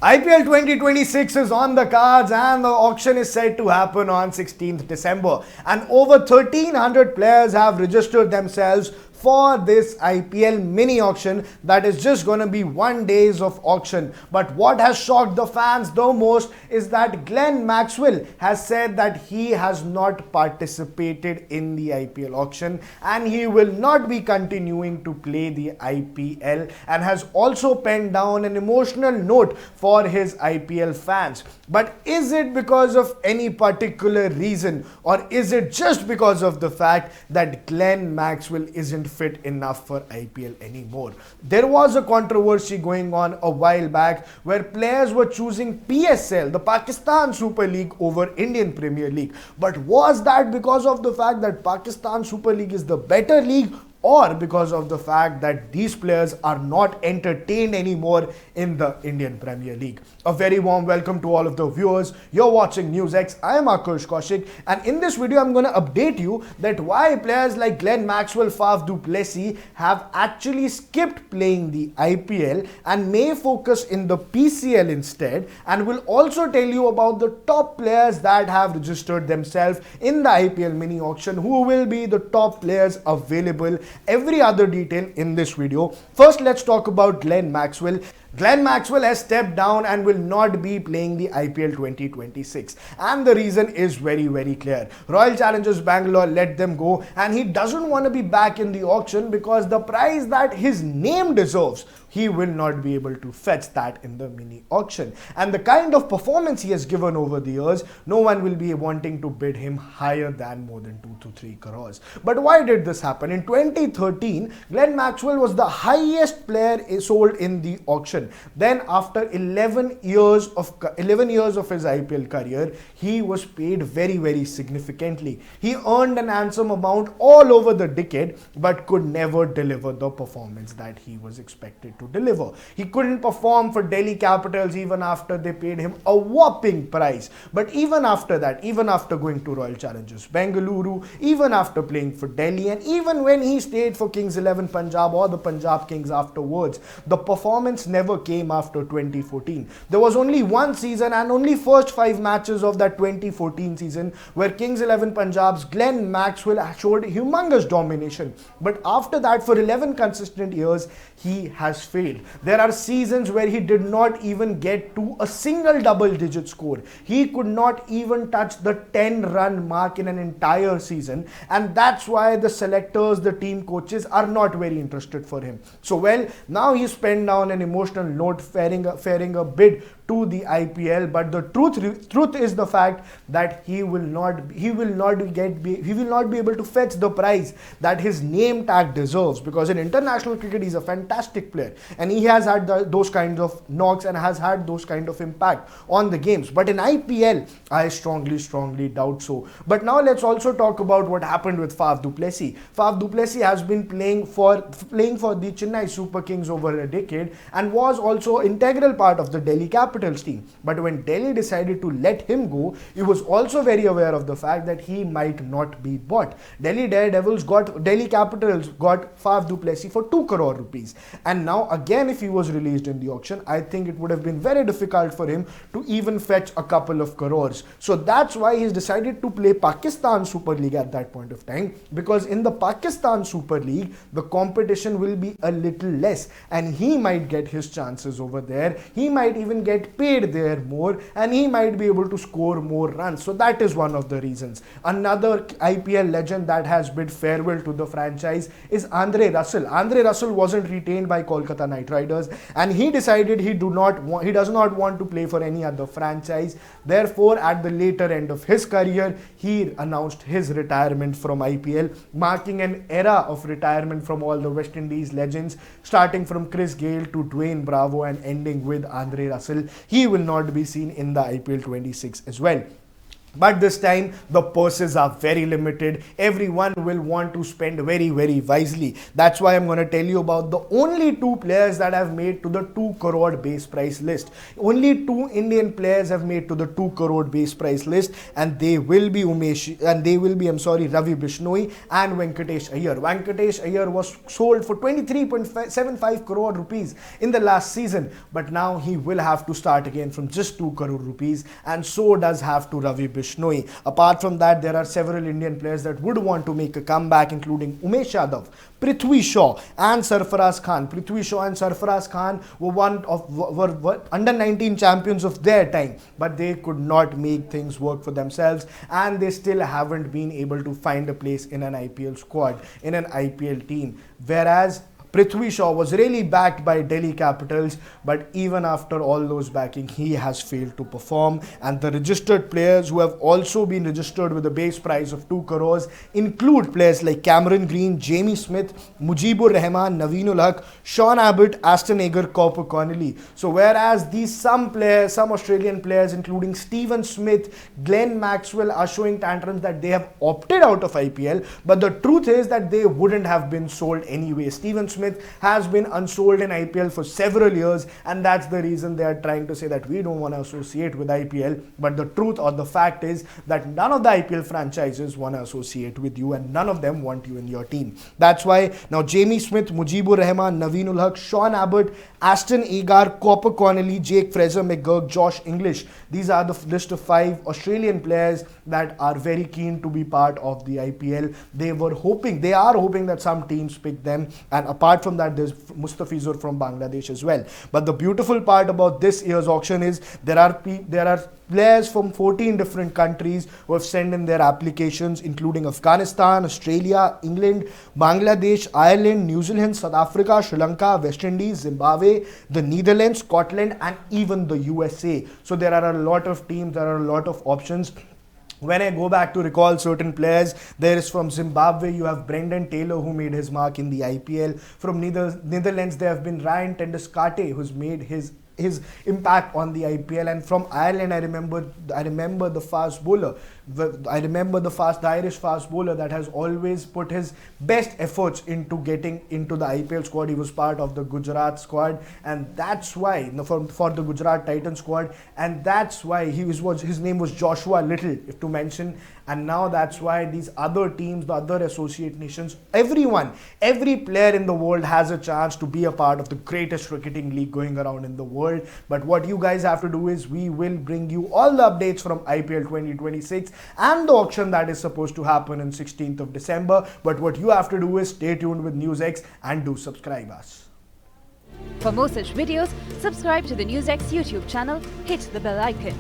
IPL 2026 is on the cards and the auction is set to happen on 16th December. And over 1,300 players have registered themselves for this IPL mini auction that is just going to be 1 day of auction. But what has shocked the fans the most is that Glenn Maxwell has said that he has not participated in the IPL auction and he will not be continuing to play the IPL, and has also penned down an emotional note for his IPL fans. But is it because of any particular reason, or is it just because of the fact that Glenn Maxwell isn't fit enough for IPL anymore? There was a controversy going on a while back where players were choosing PSL, the Pakistan Super League, over Indian Premier League. But was that because of the fact that Pakistan Super League is the better league, or because of the fact that these players are not entertained anymore in the Indian Premier League? A very warm welcome to all of the viewers. You're watching Newsx. I am Akash Kaushik, and in this video I'm going to update you that why players like Glenn Maxwell, Faf du Plessis have actually skipped playing the IPL and may focus in the PCL instead, and will also tell you about the top players that have registered themselves in the IPL mini auction, who will be the top players available. Every other detail in this video. First, let's talk about Glenn Maxwell. Glenn Maxwell has stepped down and will not be playing the IPL 2026. And the reason is very clear. Royal Challengers Bangalore let them go, and he doesn't want to be back in the auction because the price that his name deserves, he will not be able to fetch that in the mini auction. And the kind of performance he has given over the years, no one will be wanting to bid him higher than more than 2 to 3 crores. But why did this happen? In 2013, Glenn Maxwell was the highest player sold in the auction. Then after 11 years of his IPL career, he was paid very significantly. He earned an handsome amount all over the decade, but could never deliver the performance that he was expected to deliver. He couldn't perform for Delhi Capitals even after they paid him a whopping price. But even after that, even after going to Royal Challengers Bengaluru, even after playing for Delhi, and even when he stayed for Kings 11 Punjab or the Punjab Kings afterwards, the performance never came after 2014. There was only one season and only first 5 matches of that 2014 season where Kings 11 Punjab's Glenn Maxwell showed humongous domination. But after that, for 11 consistent years, he has failed. There are seasons where he did not even get to a single double-digit score. He could not even touch the 10-run mark in an entire season, and that's why the selectors, the team coaches, are not very interested for him. So well, now he's penned down an emotional note faring a bid to the IPL, but the truth is the fact that he will not be able to fetch the prize that his name tag deserves, because in international cricket he's a fantastic player and he has had those kinds of knocks and has had those kind of impact on the games. But in IPL, I strongly doubt so. But now let's also talk about what happened with Faf du Plessis. Faf du Plessis has been playing for the Chennai Super Kings over a decade and was also integral part of the Delhi Capitals team. But when Delhi decided to let him go, he was also very aware of the fact that he might not be bought. Delhi Capitals got Faf du Plessis for 2 crore rupees. And now again, if he was released in the auction, I think it would have been very difficult for him to even fetch a couple of crores. So that's why he's decided to play Pakistan Super League at that point of time, because in the Pakistan Super League, the competition will be a little less and he might get his chances over there. He might even get paid there more and he might be able to score more runs. So that is one of the reasons. Another IPL legend that has bid farewell to the franchise is Andre Russell. Andre Russell wasn't retained by Kolkata Knight Riders and he decided he does not want to play for any other franchise. Therefore, at the later end of his career, he announced his retirement from IPL, marking an era of retirement from all the West Indies legends, starting from Chris Gayle to Dwayne Bravo and ending with Andre Russell. He will not be seen in the IPL 26 as well. But this time, the purses are very limited. Everyone will want to spend very, very wisely. That's why I'm going to tell you about the only two players that have made to the 2 crore base price list. Only two Indian players have made to the 2 crore base price list, and they will be Ravi Bishnoi and Venkatesh Iyer. Venkatesh Iyer was sold for 23.75 crore rupees in the last season, but now he will have to start again from just 2 crore rupees, and so does have to Ravi Bishnoi. Apart from that, there are several Indian players that would want to make a comeback, including Umesh Yadav, Prithvi Shaw and Sarfaraz Khan. Prithvi Shaw and Sarfaraz Khan were under 19 champions of their time, but they could not make things work for themselves, and they still haven't been able to find a place in an IPL squad, in an IPL team. Whereas Prithvi Shaw was really backed by Delhi Capitals, but even after all those backing, he has failed to perform. And the registered players who have also been registered with a base price of 2 crores include players like Cameron Green, Jamie Smith, Mujibur Rahman, Naveenul Haq, Sean Abbott, Aston Agar, Copper Connolly. So whereas some Australian players including Stephen Smith, Glenn Maxwell are showing tantrums that they have opted out of IPL, but the truth is that they wouldn't have been sold anyway. Stephen Smith has been unsold in IPL for several years, and that's the reason they are trying to say that we don't want to associate with IPL. But the truth or the fact is that none of the IPL franchises want to associate with you, and none of them want you in your team. That's why now Jamie Smith, Mujibur Rahman, Naveenul Haq, Sean Abbott, Aston Agar, Copper Connolly, Jake Fraser McGurk, Josh English. These are the list of 5 Australian players that are very keen to be part of the IPL. They are hoping that some teams pick them, and apart from that, there's Mustafizur from Bangladesh as well. But the beautiful part about this year's auction is there are players from 14 different countries who have sent in their applications, including Afghanistan, Australia, England, Bangladesh, Ireland, New Zealand, South Africa, Sri Lanka, West Indies, Zimbabwe, the Netherlands, Scotland, and even the USA. So there are a lot of teams, there are a lot of options. When I go back to recall certain players, there is from Zimbabwe, you have Brendan Taylor, who made his mark in the IPL. From Netherlands, there have been Ryan Tenduskate, who's made his impact on the IPL. And from Ireland, I remember the fast bowler. I remember the Irish fast bowler that has always put his best efforts into getting into the IPL squad. He was part of the Gujarat squad, and that's why for the Gujarat Titans squad, and that's why his name was Joshua Little, if to mention. And now that's why these other teams, the other associate nations, every player in the world has a chance to be a part of the greatest cricketing league going around in the world. But what you guys have to do is we will bring you all the updates from IPL 2026 and the auction that is supposed to happen on 16th of December. But what you have to do is stay tuned with Newsx and do subscribe us. For more such videos, subscribe to the Newsx YouTube channel, hit the bell icon.